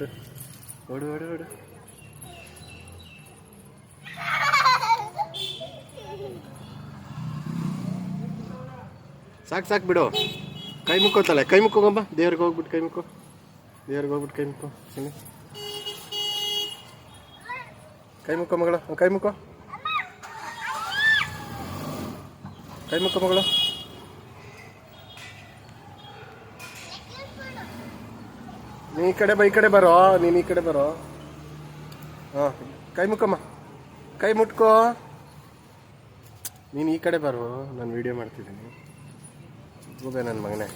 ಓಡು ಓಡು ಓಡು ಓಡು. ಸಾಕು ಸಾಕು ಬಿಡು. ಕೈ ಮುಕ್ಕೋತಲ್ಲ, ಕೈ ಮುಕ್ಕೋಗಂಬ. ದೇವ್ರಿಗೆ ಹೋಗ್ಬಿಟ್ಟು ಕೈ ಮುಕ್ಕೋ. ದೇವ್ರಿಗೆ ಹೋಗ್ಬಿಟ್ಟು ಕೈ ಮುಕ್ಕೋ. ಸುಮ್ಮನೆ ಕೈ ಮುಕ್ಕೋ ಮಗಳು. ಕೈ ಮುಕ್ಕೋ, ಕೈ ಮುಕ್ಕೋ ಮಗಳು. ನೀ ಈ ಕಡೆ ಈ ಕಡೆ ಬರೋ. ನೀನು ಈ ಕಡೆ ಬರೋ. ಹಾಂ, ಕೈ ಮುಕ್ಕಮ್ಮ. ಕೈ ಮುಟ್ಕೋ. ನೀನು ಈ ಕಡೆ ಬರೋ, ನಾನು ವೀಡಿಯೋ ಮಾಡ್ತಿದ್ದೀನಿ. ಹೋಗ ನನ್ನ ಮಗನೇ.